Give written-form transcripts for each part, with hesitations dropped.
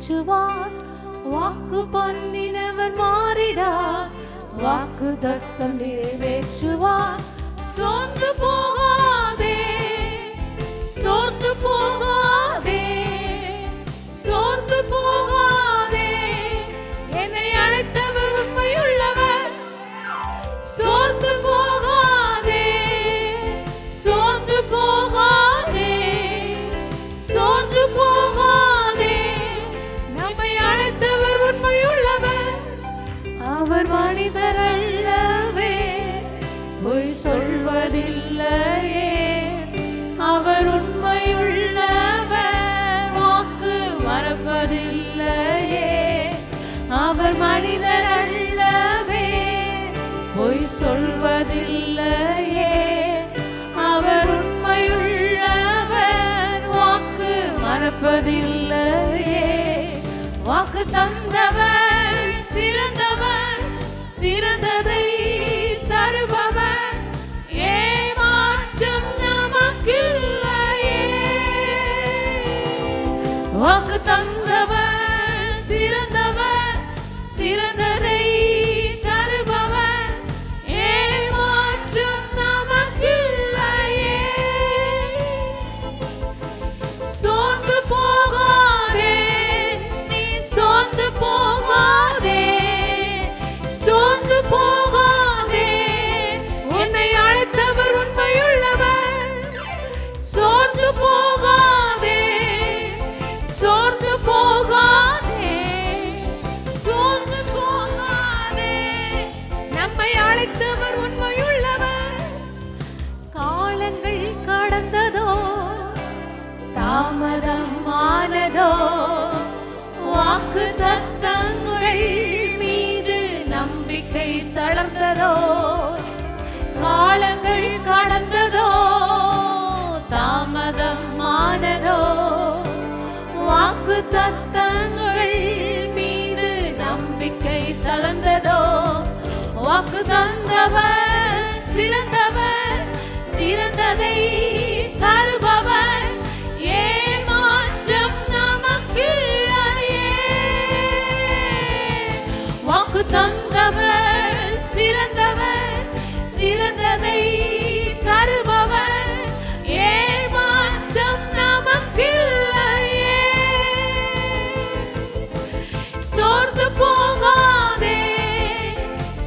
நிறைவேற்றுவார். வாக்கு பண்ணினவர் மாறிடார். வாக்கு தத்தம் நிறைவேற்றுவார். சோர்ந்து போகாதே, சோர்ந்து போகாதே, சோர்ந்து போகாதே. என்னை அழைத்தவர் உண்மையுள்ளவர். சோர்ந்து போகாதே, சோர்ந்து போகாதே, சோர்ந்து போகாதே. நம்மை அழைத்தவர் உண்மையுள்ளவர். அவர் மனிதர் அல்லவே, பொய் சொல்வதில்லையே. அவர் உண்மையுள்ளவர், வாக்கு மறப்பதில்லையே. அவர் மனிதர் அல்லவே, பொய் சொல்வதில்லையே. அவர் உண்மையுள்ளவர், வாக்கு மறப்பதில்லையே. வாக்கு தந்தவர் சிறந்தவர், சிறந்ததை தருபவர். ஏமாற்றம் நமக்கில்லையே. வாக்கு தந்தவர் சிறந்தவர், சிறந்ததை தருபவர். ஏமாற்றம் நமக்கில்லையே. சோர்ந்து போகாதே, நீ சோர்ந்து போகாதே, சோர்ந்து போகாதே. என்னை அழைத்தவர் உண்மையுள்ளவர். சோர்ந்து போகாதே, சோர்ந்து போகாதே, சோர்ந்து போகாதே. நம்மை அழைத்தவர் உண்மையுள்ளவர். காலங்கள் கடந்ததோ, தாமதமானதோ, வாக்கு தத்தங்கள் மீது நம்பிக்கை தளர்ந்ததோ. காலங்கள் கடந்ததோ, தாமதமானதோ, வாக்கு தத்தங்கள் மீது நம்பிக்கை தளர்ந்ததோ. வாக்கு தந்தவர் சிறந்தவர், சிறந்ததை தருபவர். ஏமாற்றம் நமக்கில்லையே. வாக்கு தந்தவர் சிறந்தவர், சிறந்ததை தருபவர். ஏமாற்றம் நமக்கில்லையே. சோர்ந்து போகாதே,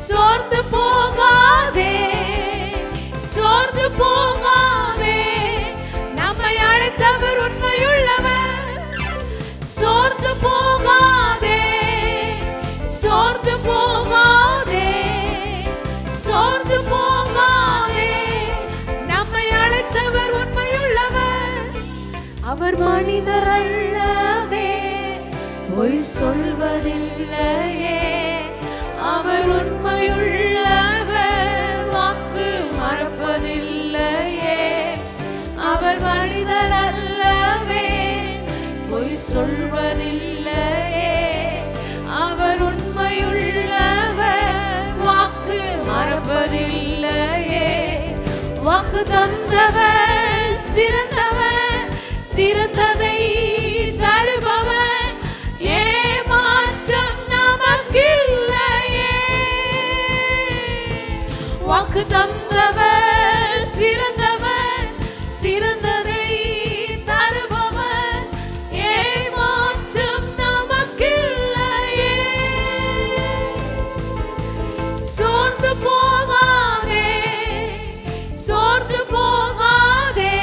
சோர்ந்து போகாதே, சோர்ந்து போகாதே. நம்மை அழைத்தவர் உண்மையுள்ளவர். சோர்ந்து போகாதே, சோர்ந்து போகாதே, சோர்ந்து போகாதே. நம்மை அழைத்தவர் உண்மையுள்ளவர். அவர் மனிதர் அல்லவே, பொய் சொல்வதில்லையே. அவர் உண்மையுள்ளவர், வாக்கு மறப்பதில்லையே. அவர் மனிதர் அல்லவே, பொய் சொல்வதில்லையே. அவர் உண்மையுள்ளவர், வாக்கு மறப்பதில்லையே. வாக்கு தந்தவர் சிறந்தவர், சிறந்ததை தருபவர். ஏமாற்றம் நமக்கில்லையே. வாக்கு தந்தவர் சிறந்தவர், சிறந்ததை தருபவர். ஏமாற்றம் நமக்கில்லையே. சோர்ந்து போகாதே, சோர்ந்து போகாதே,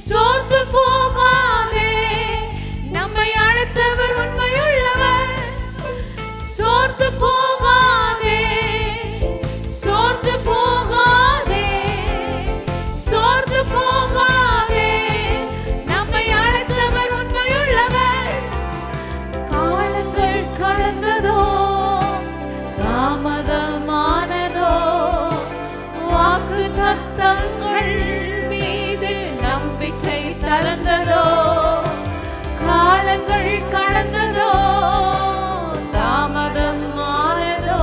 சோர்ந்து போகாதே. நம்மை அழைத்தவர் உண்மையுள்ளவர். சோர்ந்து போகாதே, சோர்ந்து போகாதே, சோர்ந்து போகாதே. நம்மை அழைத்தவர் உண்மையுள்ளவர். காலங்கள் கடந்ததோ, தாமதமானதோ, வாக்கு தத்தங்கள் மீது நம்பிக்கை தளர்ந்ததோ. காலங்கள் கடந்ததோ, தாமதமானதோ,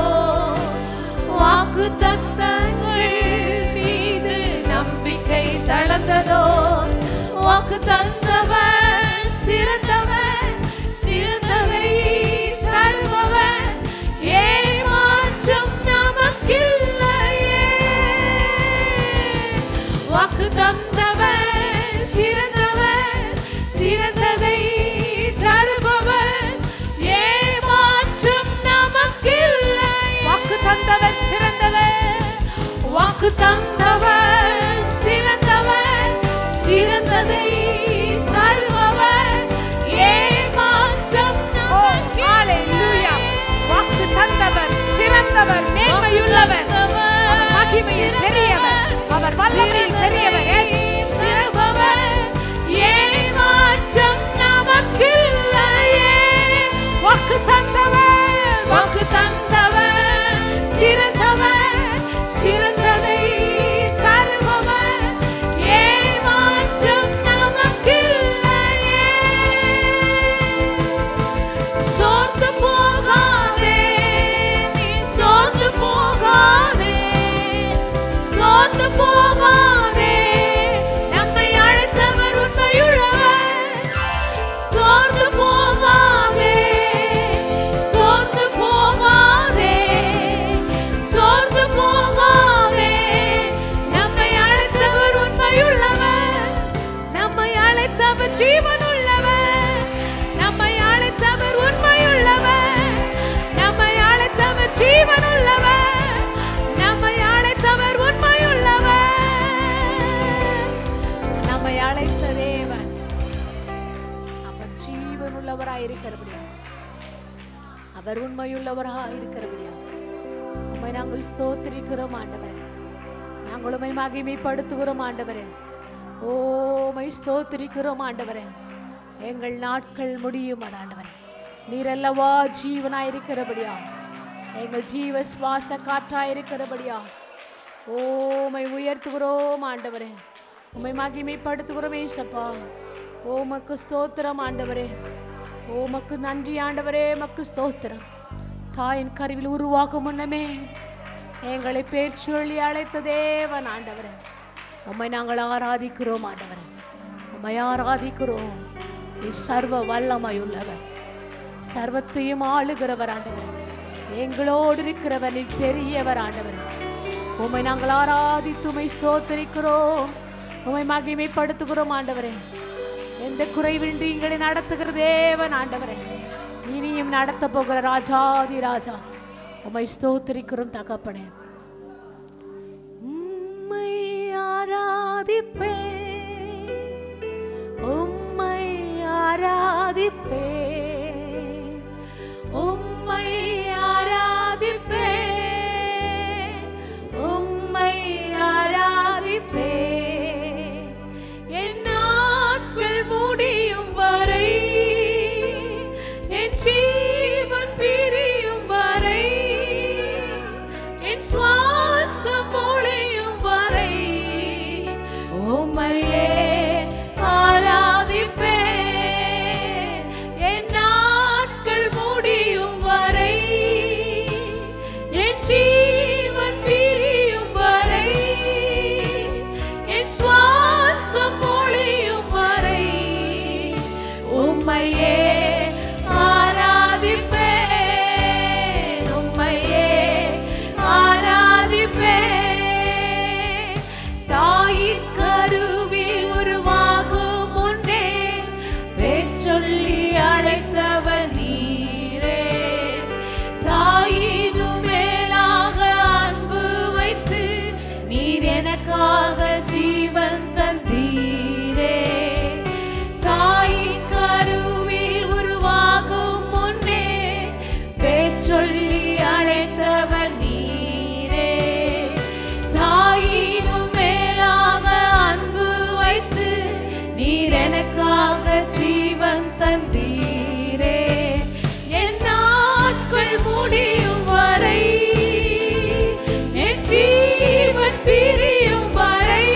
வாக்கு தத்தங்கள் மீது நம்பிக்கை தளர்ந்ததோ. வாக்கு தந்தவர் சிறந்தவர், சிறந்தவர் மகிமையில் பெரியவர், அவர் வல்லமையில் பெரியவர். வாக்கு தந்தவர், வாக்கு தந்தவர், சிறந்தவர், சிறந்ததை தருபவர், ஏமாற்றம் நமக்கில்லையே. சோர்ந்து போகாதே, நீ சோர்ந்து போகாதே, சோர்ந்து போகாதே, நம்மை அழைத்தவர் உண்மையுள்ளவர். சோர்ந்து போகாதே, சோர்ந்து போகாதே, சோர்ந்து போகாதே, நம்மை அழைத்தவர் உண்மையுள்ளவர். நம்மை அழைத்தவர் ஜீவனுள்ளவர், நம்மை அழைத்தவர் உண்மையுள்ளவர், நம்மை அழைத்தவர் ஜீவனுள்ளவர், நம்மை அழைத்தவர் உண்மையுள்ளவர். நம்மை அழைத்த தேவன் அவர் ஜீவனுள்ளவராயிருக்கிறபடியா, அவர் உண்மையுள்ளவராயிருக்கிறபடியா உம்மை நாங்கள் ஸ்தோத்திரிக்கிறோம் ஆண்டவரே. நாங்கள் உம்மை மகிமைப்படுத்துகிறோம் ஆண்டவரே. உம்மை ஸ்தோத்திரிக்கிறோம் ஆண்டவரே. எங்கள் நாட்கள் முடியும் ஆண்டவரே. நீர் அல்லவா ஜீவனாயிருக்கிறபடியா, எங்கள் ஜீவ சுவாச காற்றாயிருக்கிறபடியா உம்மை உயர்த்துகிறோம் ஆண்டவரே. உம்மை மகிமைப்படுத்துகிறோம் ஏசப்பா. உமக்கு ஸ்தோத்திரம் ஆண்டவரே. உமக்கு நன்றி ஆண்டவரே. உமக்கு ஸ்தோத்திரம். தாயின் கருவில் உருவாக்கும் முன்னமே எங்களை பேர் சொல்லி அழைத்த தேவன் ஆண்டவரே. உம்மை நாங்கள் ஆராதிக்கிறோம் ஆண்டவரே. உம்மை ஆராதிக்கிறோம். நீ சர்வ வல்லமையுள்ளவர், சர்வத்தையும் ஆளுகிறவர் ஆண்டவர். எங்களோடு இருக்கிறவர், நீ பெரியவர் ஆண்டவர். உம்மை நாங்கள் ஆராதித்து உம்மை ஸ்தோத்திரிக்கிறோம், உம்மை மகிமைப்படுத்துகிறோம் ஆண்டவரே. எந்த குறைவின்றி எங்களை நடத்துகிற தேவன் ஆண்டவரே. இனியும் நடத்த போகிற ராஜாதி ராஜா உம்மை ஸ்தோத்திரிக்கிறோம் தகப்பனே. உம்மை ஆராதிப்பே, உம்மை ஆராதிப்பே, உம்மை ஆராதிப்பே, உம்மை ஆராதிப்பே. என் நாட்கள் முடியும் வரை, என் ஜீவன் பிரியும் வரை, என் சுவாசம் ஒழியும் வரை உம்மையே ஆராதிப்பே. என் நாட்கள் முடியும் வரை, என் ஜீவன் பிரியும் வரை, என் சுவாசம் ஒழியும் வரை உம்மையே ஆராதிப்பே, உம்மையே ஆராதிப்பே. தாயின் கருவில் உருவாகும் முன்னே பேர் சொல்லி அழைத்தவர் நீரே. தாயினும் மேலாக அன்பு வைத்து நீர் எனக்காக ஜீவன் தந்தீரே. தாயின் கருவில் உருவாகும் முன்னே பேர் சொல்லி அழைத்தவர் நீரே. தாயினும் மேலாக அன்பு வைத்து நீர் எனக்காக ஜீவன் தந்தீரே. என் நாட்கள் முடியும் வரை, என் ஜீவன் பிரியும் வரை,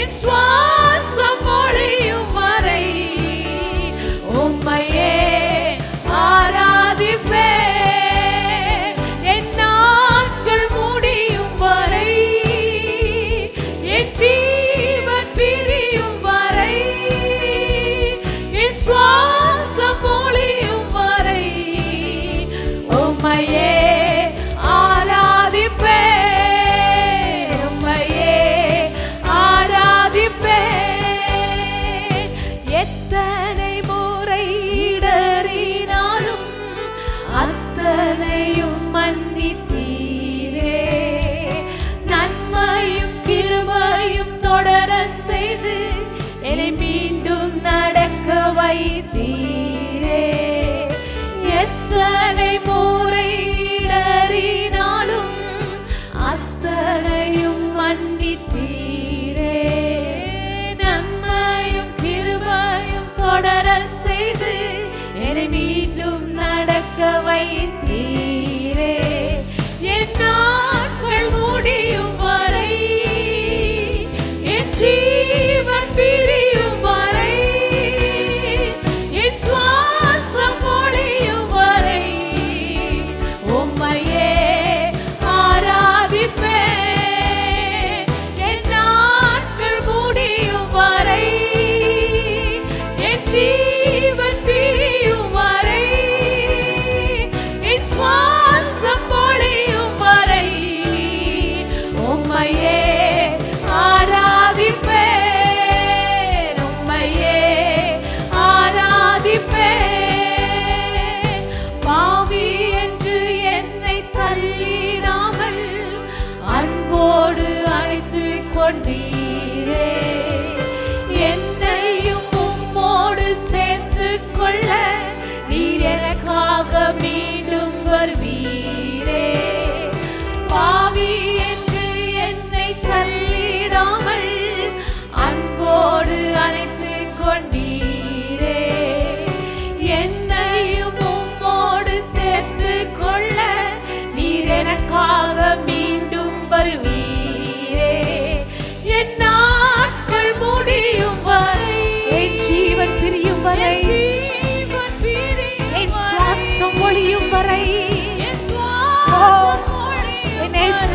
என் சுவாசம் ஒழியும் வரை உம்மையே ஆராதிப்பே. என் நாட்கள் முடியும் வரை, என் ஜீவன் பிரியும் வரை, என் சுவாசம் ஒழியும் வரை உம்மையே ஆராதிப்பே, உம்மையே ஆராதிப்பே. எத்தனை முறை இடறினாலும் அத்தனையும் மன்னித்தீரே. நன்மையும் கிருபையும் தொடர செய்து என்னை மீண்டும் நடக்க வைத்தீரே. எத்தனை முறை இடறினாலும்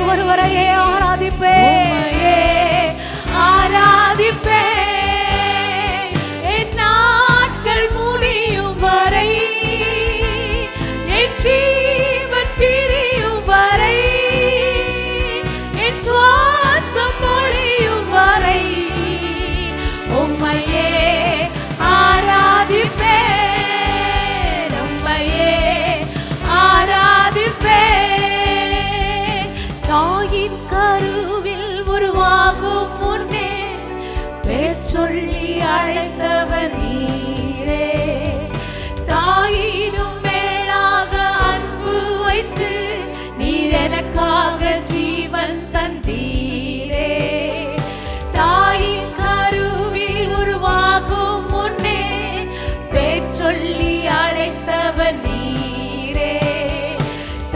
ஒருவரையே ஆராதிப்பேன், ஆராதிப்பேன் என் நாட்கள் முடியும் வரை, என் ஜீவன் பிரியும் வரை, என் சுவாசம் பொழியும் வரை உம்மையே ஆராதிப்பேன், உம்மையே ஆராதிப்பேன். தாயின் கருவில் உருவாகும் முன்னே பேர் சொல்லி அழைத்தவர் நீரே, தாயினும் மேலாக அன்பு வைத்து நீர் எனக்காக ஜீவன் தந்தீரே. தாயின் கருவில் உருவாகும் முன்னே பேர் சொல்லி அழைத்தவர் நீரே,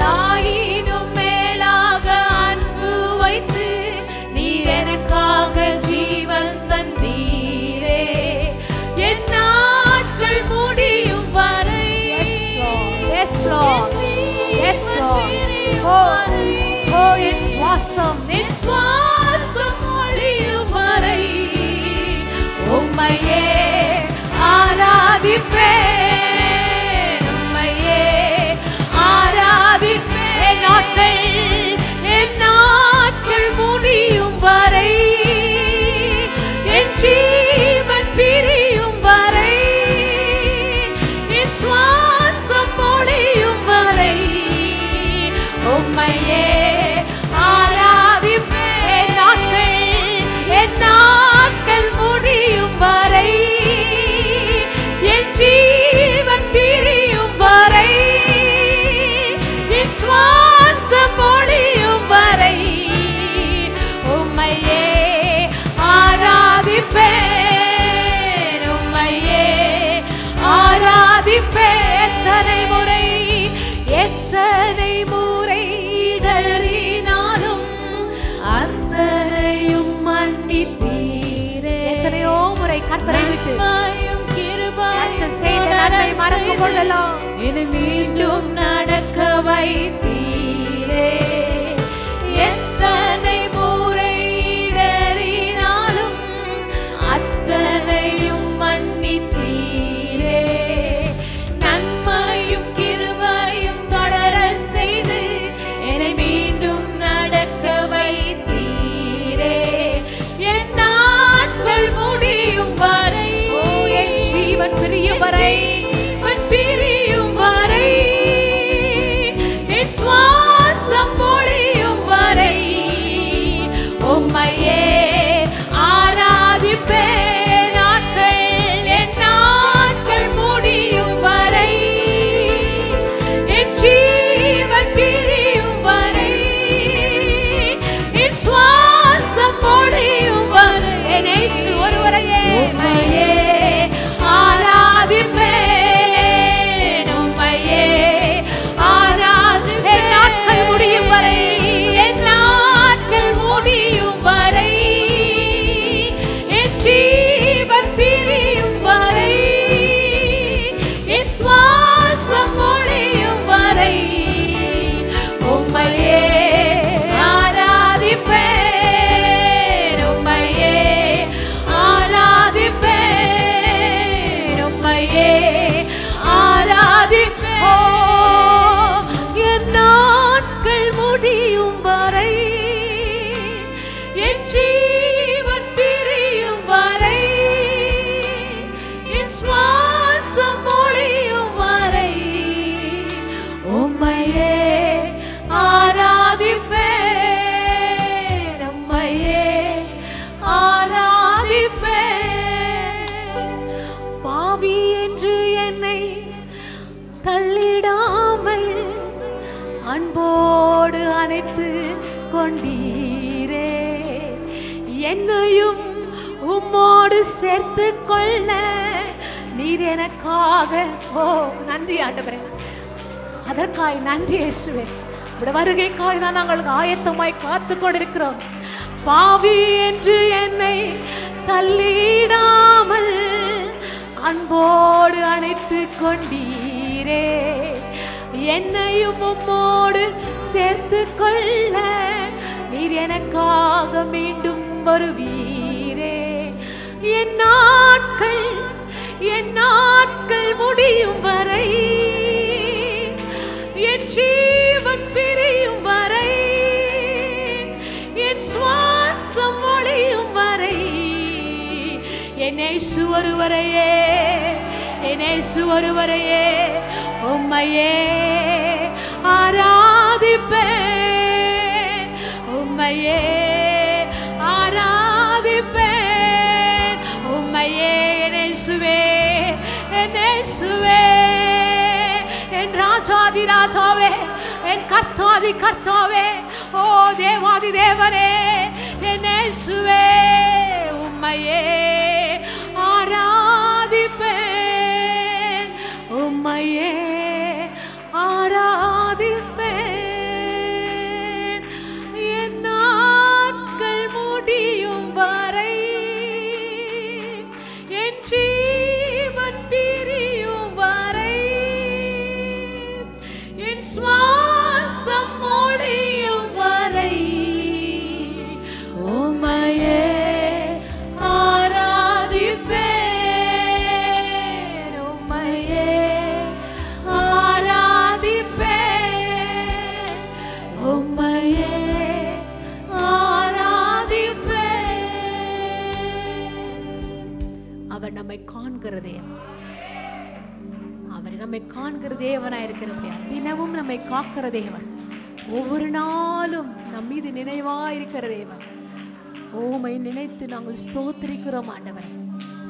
தாயினும் மேலாக அன்பு வைத்து நீர் எனக்காக ஜீவன் தந்தீரே. என் நாட்கள் முடியும் வரை, yes Lord, yes Lord, oh என் சுவாசம், என் சுவாசம் பொழியும் வரை உம்மையே ஆராதிப்பேன், உம்மையே ஆராதிப்பேன். என் நாட்கள் முடியும் வரை, என் ஜீவன் பிரியும் வரை, என் சுவாசம் பொழியும் வரை உம்மையே ஆராதிப்பேன். என் நாட்கள் முடியும் வரை, என் ஜீவன் பிரியும் வரை, என் சுவாசம் பொழியும் வரை உம்மையே ஆராதிப்பேன், உம்மையே ஆராதிப்பேன். எத்தனை முறை இடறினாலும் அத்தனையும் மன்னித்தீரே. எத்தனையோ முறை கர்த்தரை விட்டு நன்மையும் கிருபையும் செய்த நன்மை மறக்கும் பொழுதெல்லாம் என்னை மீண்டும் நடக்க வைத்தீரே. எத்தனை முறை இடறினாலும் அத்தனையும் மன்னித்தீரே. நன்மையும் கிருபையும் தொடர செய்து என்னை மீண்டும் நடக்க வைத்தீரே. என் நாட்கள் முடியும் வரை, என் ஜீவன் பிரியும் வரை, ஜீவன் பிரியும் வரை, என் சுவாசம் பொழியும் வரை உம்மையே ஆராதிப்பேன். என் நாட்கள் முடியும் வரை, என் ஜீவன் பிரியும் வரை, என் சுவாசம் பொழியும் வரை என் இயேசு ஒருவரையே உம்மையே ஆராதிப்பேன், உம்மையே ஆராதிப்பேன். என் நாட்கள் முடியும் வரை, என் நாட்கள் முடியும் வரை, என் ஜீவன் பிரியும் வரை, என் சுவாசம் பொழியும் வரை உம்மையே ஆராதிப்பேன், உம்மையே ஆராதிப்பேன், உம்மையே ஆராதிப்பேன். என் நாட்கள் முடியும் வரை, என் ஜீவன் பிரியும் வரை, என் சுவாசம் பொழியும் வரை உம்மையே ஆராதிப்பேன், உம்மையே ஆராதிப்பேன். பாவி என்று என்னை தள்ளிடாமல் அன்போடு அணைத்து கொண்டீரே. என்னையும் உம்மோடு சேர்த்து கொள்ள நீர் எனக்காக, ஓ நன்றி ஆண்டவரே, அதற்காய் நன்றி இயேசுவே. உடைய வருகைக்காய் தான் நாங்கள் ஆயத்தமாய் காத்து கொண்டிருக்கிறோம். பாவி என்று என்னை தள்ளிடாமல் அன்போடு அணைத்து கொண்டீரே. என்னையும் உம்மோடு சேர்த்து கொள்ள நீர் எனக்காக மீண்டும் வருவீரே. என் நாட்கள் முடியும் வரை, என் ஜீவன் பிரியும் வரை, என் சுவாசம் ஒளியும் வரை, என் இயேசு ஒருவரையே, என் இயேசு ஒருவரையே உம்மையே ஆராதிப்பேன், உம்மையே ஆராதிப்பேன், உம்மையே என் இயேசுவே, என் இயேசுவே, என் ராஜாதி ராஜாவே, என் கர்த்தாதி கர்த்தாவே, ஓ தேவாதி தேவனே, என் இயேசுவே உம்மையே ஆராதிப்பேன், உம்மையே ஆராதிப்பேன். என் நாட்கள் முடியும் வரை, என் ஜீவன் பிரியும் வரை, என் சுவாசம் ஒளியும் வரை, உம்மையே ஆராதிப்பேன், உம்மையே ஆராதிப்பேன், உம்மையே ஆராதிப்பேன். அவர் நம்மை காண்கிற தேவன், அவர் நம்மை காண்கிற தேவனாயிருக்கிறபடியா தினமும் நம்மை காக்கிற தேவன், ஒவ்வொரு நாளும் நம் மீது நினைவாயிருக்கிற தேவன். உம்மை நினைத்து நாங்கள் ஸ்தோத்திரிக்கிறோம் ஆண்டவர்.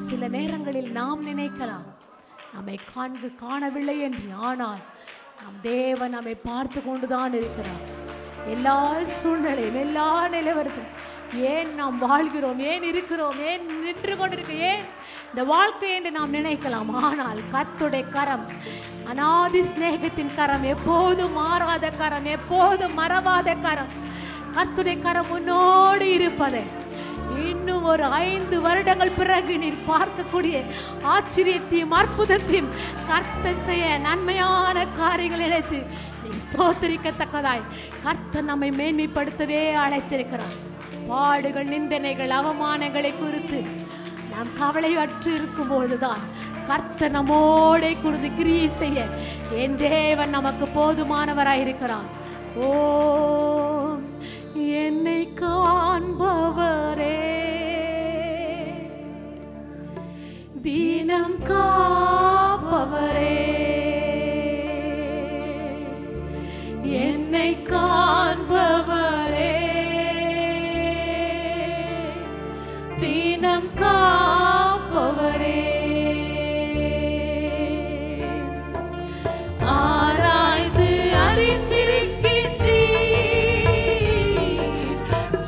சில நேரங்களில் நாம் நினைக்கலாம் நம்மை காணவில்லை என்று, ஆனால் நம் தேவன் நம்மை பார்த்து கொண்டுதான் இருக்கிறார். எல்லா சூழ்நிலையும், எல்லா நிலவரத்திலும் ஏன் நாம் வாழ்கிறோம், ஏன் இருக்கிறோம், ஏன் நின்று கொண்டிருக்க, ஏன் இந்த வாழ்க்கை என்று நாம் நினைக்கலாம். ஆனால் கர்த்தருடைய கரம், அநாதி சிநேகத்தின் கரம், எப்போதும் மாறாத கரம், எப்போதும் மறவாத கரம், கர்த்தருடைய கரம் முன்னோடு இருப்பதை இன்னும் ஒரு 5 வருடங்கள் பிறகு நீர் பார்க்கக்கூடிய ஆச்சரியத்தையும் அற்புதத்தையும் கர்த்தர் செய்ய நன்மையான காரியங்கள் நினைத்து நீ ஸ்தோத்திரிக்கத்தக்கதாய் கர்த்தர் நம்மை மேன்மைப்படுத்தவே அழைத்திருக்கிறார். பாடுகள், நிந்தனைகள், அவமானங்களை குறித்து நாம் கவலையற்று இருக்கும் பொழுதுதான் கர்த்தர் நம்மோடே குறித்து கிரியை செய்ய என் தேவன் நமக்கு போதுமானவராயிருக்கிறார். ஓ என்னை காண்பவரே, தினம் காப்பவரே, என்னை காண்பவரே, தினம் காப்பவரே, ஆராய்ந்து அறிந்திருக்கின்றீர்,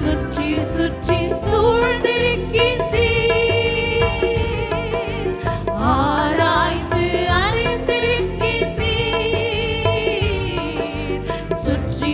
சுற்றி சுற்றி சூழ்ந்திருக்கின்றீர், ஆராய்ந்து அறிந்திருக்கின்றீர், சுற்றி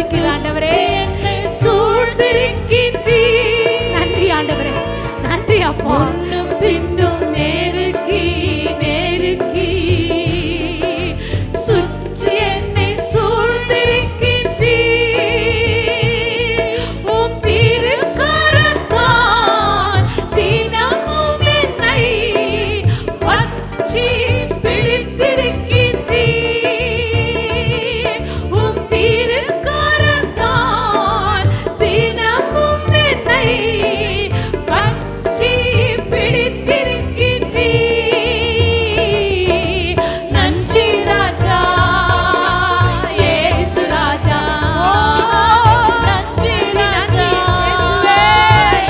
சூழ்ந்திருக்கிற ஆண்டவரே, சூழ்ந்திருக்கின்றீர். நன்றி ஆண்டவரே, நன்றி அப்பா. முன்னும் பின்னும் நெருக்கி நெருக்கி சுற்றி என்னை சூழ்ந்திருக்கின்றீர். உம் திருக்கரத்தால் தினமும் என்னை பற்றி பிடித்திருக்கின்றீர். உம் திருக்கரத்தால் தினமும் என்னை பற்றி பிடித்திருக்கின்றீர். நன்றி ராஜா, இயேசு ராஜா. நன்றி ராஜா,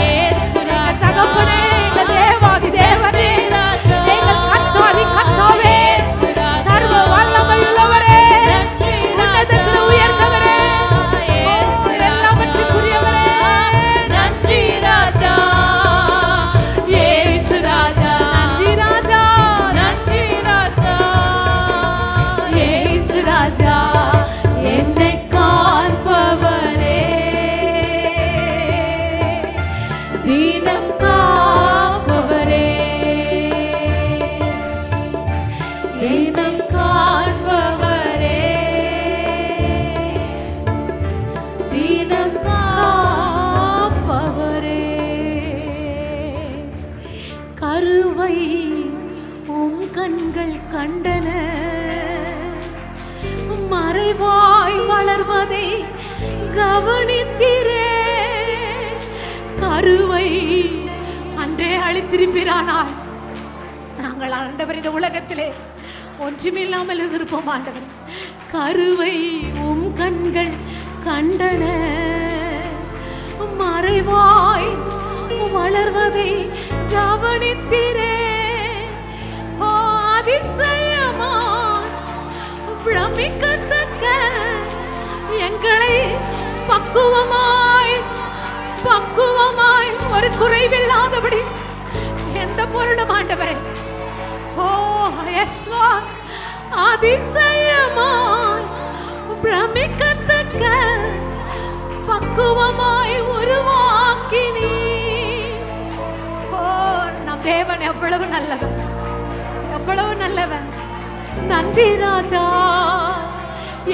இயேசு ராஜா. தகப்பனே, எங்கள் தேவாதி தேவனே, எங்கள் கர்த்தாதி கர்த்தாவே, சர்வ வல்லமையுள்ளவரே, உன்னதத்தில் உயர்ந்தவரே, எல்லாவற்றுக்குரியவரே, நன்றி ராஜா, இயேசு ராஜா. நன்றி ராஜா, நன்றி ராஜா, இயேசு ராஜா, என்னை காண்பவரே, தீனம் காப்பவரே, தீனம் காண்பவரே, தீனம் காப்பவரே. கருவை உம் கண்கள் கண்டன, மறைவாய் வளர்வதை கவனித்திரே. கருவை அன்றே அழித்திருப்பிறானால் நாங்கள் ஆண்டவர் இந்த உலகத்திலே ஒன்றுமில்லாமல் இருந்திருப்போம் ஆண்டவர். கருவை உம் கண்கள் கண்டன, மறைவாய் வளர்வதை கவனித்திரே. அதிசயமா பிரமிக்கத்தக்க எங்களை பக்குவமாய் பக்குவமாய் ஒரு குறைவில்லாதபடி எந்த பொருளும் ஆண்டவரே, ஓ யெஸ்வா, அதிசயமாய் பிரமிக்கத்தக்க பக்குவமாய் உருவாக்கினீ. ஓ நம் தேவன் எவ்வளவு நல்லவன், எவ்வளவு நல்லவன். நன்றி ராஜா,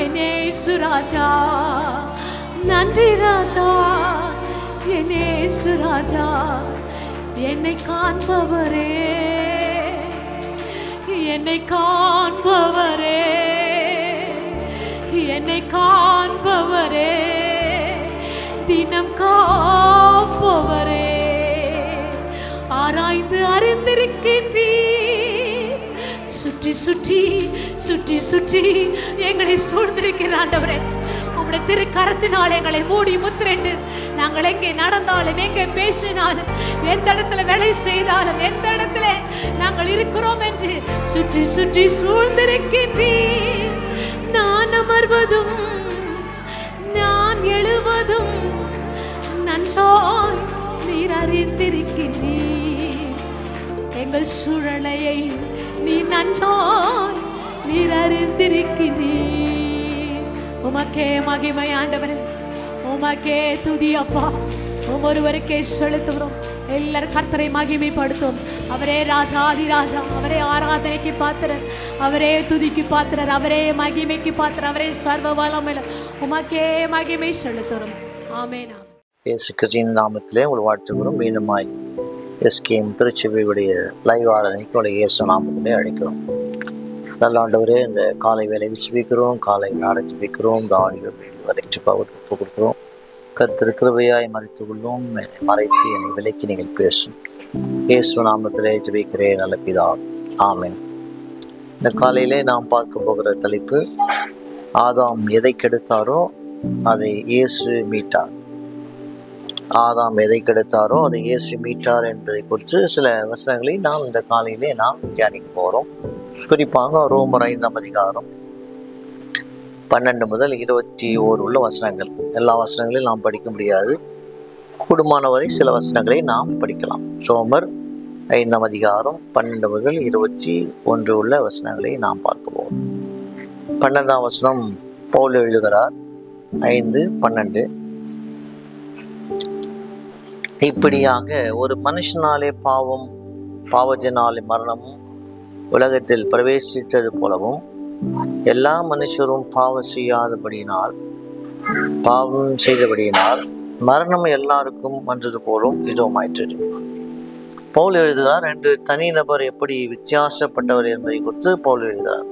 என் இயேசு ராஜா. நன்றி ராஜா, என் இயேசு ராஜா. என்னை காண்பவரே, என்னை காண்பவரே, என்னை காண்பவரே, தினம் காப்பவரே, ஆராய்ந்து அறிந்திருக்கின்றீர். சுற்றி சுற்றி சுற்றி சுற்றி எங்களை சூழ்ந்திருக்கிற ஆண்டவரே, உம்முடைய திருக்கரத்தினால் எங்களை மூடி முத்திரையிட்டு நாங்கள் எங்கே நடந்தாலும், எங்கே பேசினாலும், எந்த இடத்துல வேலை செய்தாலும், எந்த இடத்துல நாங்கள் இருக்கிறோம் என்று சுற்றி சுற்றி சூழ்ந்திருக்கின்றீர். நான் அமர்வதும் நான் எழுவதும் நன்றாய் நீர் அறிந்திருக்கின்றீர். எங்கள் சூழலையை நீ நன்றாய் நீர் அறிந்திருக்கின்றீர். உமக்கே மகிமை ஆண்டவரே, உமக்கே துதி அப்பா. ஒவ்வொருவருக்கே செலுத்துகிறோம். எல்லாரும் கர்த்தரை மகிமைப்படுத்தும். அவரே ராஜாதி ராஜா, அவரே ஆராதனைக்கு பாத்திரர், அவரே துதிக்கு பாத்திரர், அவரே மகிமைக்கு பாத்திரர், அவரே சர்வ வல்லமையுள்ள. உமக்கே மகிமை செலுத்துகிறோம். ஆமென். இயேசு கிறிஸ்துவின் நாமத்திலே உங்கள் வாழ்த்துகிறோம். மீண்டுமாய் எஸ்கேஎம் திருச்சபையுடைய லைவ் ஆராதனைக்கு உடைய இயேசு நாமத்திலே அழைக்கிறோம். நல்ல ஆண்டவரே, இந்த காலை வேலையில் ஜெபிக்கிறோம், காலை ஆராய்ச்சி ஜெபிக்கிறோம், இந்த ஆடியோ வதைச்சு பவருக்கு கொடுக்குறோம். கர்த்தர் கிருபையாய் மறைத்துக் கொள்ளும், மறைத்து என்னை விலைக்கு நீங்கள் பேசும். இயேசு நாமத்திலே ஜெபிக்கிறேன் நல்ல பிதாவே, ஆமென். இந்த காலையிலே நாம் பார்க்க போகிற தலைப்பு, ஆதாம் எதை கெடுத்தாரோ அதை இயேசு மீட்டார். ஆதாம் எதை கெடுத்தாரோ அதை இயேசு மீட்டார் என்பதை குறித்து சில வசனங்களை நாம் இந்த காலையிலே நாம் தியானிக்க போகிறோம். குறிப்பாக ரோமர் 5ஆம் அதிகாரம் 12 முதல் 21 உள்ள வசனங்கள். எல்லா வசனங்களையும் நாம் படிக்க முடியாது, கூடுமானவரை சில வசனங்களை நாம் படிக்கலாம். ரோமர் 5ஆம் அதிகாரம் 12 முதல் 21 உள்ள வசனங்களை நாம் பார்க்க போகிறோம். 12ஆம் வசனம் பவுல் எழுதுகிறார், 5:12. இப்படியாக ஒரு மனுஷனாலே பாவத்தினாலே மரணமும் உலகத்தில் பிரவேசித்தது போலவும் எல்லா மனுஷரும் பாவம் செய்தபடியினால் மரணம் எல்லாருக்கும் வந்தது போலும் இதுவுமாயிற்று. பவுல் எழுதுகிறார், 2 தனி நபர் எப்படி வித்தியாசப்பட்டவர் என்பதை குறித்து பவுல் எழுதுகிறார்.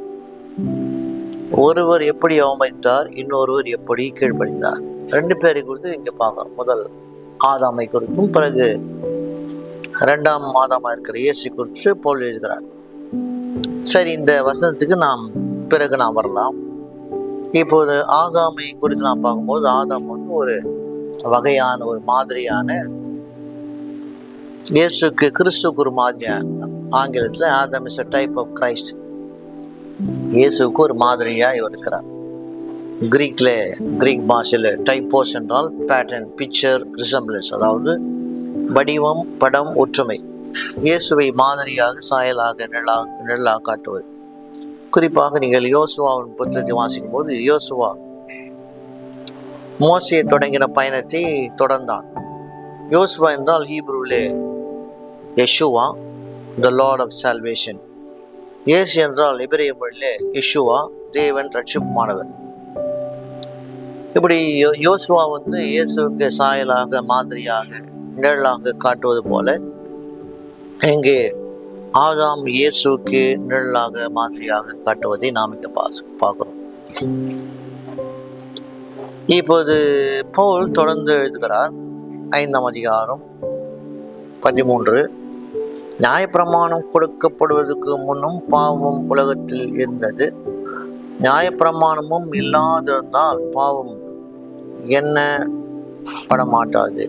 ஒருவர் எப்படி அவமதித்தார், இன்னொருவர் எப்படி கீழ்ப்படிந்தார். 2 பேரை குறித்து இங்க பார்க்கிறோம். முதல் ஆதாமை குறித்தும், பிறகு 2ஆம் ஆதாமா இருக்கிற இயேசு குறித்து பவுல் எழுதுகிறார். சரி, இந்த வசனத்துக்கு பிறகு நாம் வரலாம். இப்போது ஆதாமை குறித்து நாம் பார்க்கும்போது, ஆதாம் வந்து ஒரு வகையான ஒரு மாதிரியான கிறிஸ்துக்கு ஒரு மாதிரியான, ஆங்கிலத்தில் ஆதாம் is a type of Christ. இயேசுக்கு ஒரு மாதிரியா இவர் இருக்கிறார். கிரீக் பாஷையில் டைப்போஸ் என்றால் பேட்டர்ன், பிக்சர், ரிசம்பிளன்ஸ், அதாவது வடிவம், படம், ஒற்றுமை. இயேசுவை மாதிரியாக, சாயலாக, நிழலாக காட்டுவது. குறிப்பாக நீங்கள் யோசுவாவின் புத்தகத்தை வாசிக்கும் போது, யோசுவா மோசையை தொடங்கின பயணத்தை தொடர்ந்தான். யோசுவா என்றால் ஹீப்ருவிலே யெஷுவா, த லார்ட் ஆஃப் சால்வேஷன். இயேசு என்றால் எபிரேய மொழியிலே யெஷுவா, தேவன் ரட்சிப்புமானவர். இப்படி யோசுவா வந்து இயேசுக்கு சாயலாக, மாதிரியாக, நிழலாக காட்டுவது போல, இங்கே ஆதாம் இயேசுக்கு நிழலாக, மாதிரியாக காட்டுவதை நாம் இங்கே பார்க்கிறோம். இப்போது பவுல் தொடர்ந்து எழுதுகிறார். 5ஆம் அதிகாரம் 13. நியாயப்பிரமாணம் கொடுக்கப்படுவதற்கு முன்னும் பாவம் உலகத்தில் இருந்தது. நியாயப்பிரமாணமும் இல்லாதிருந்தால் பாவம் என்ன படமாட்டாது.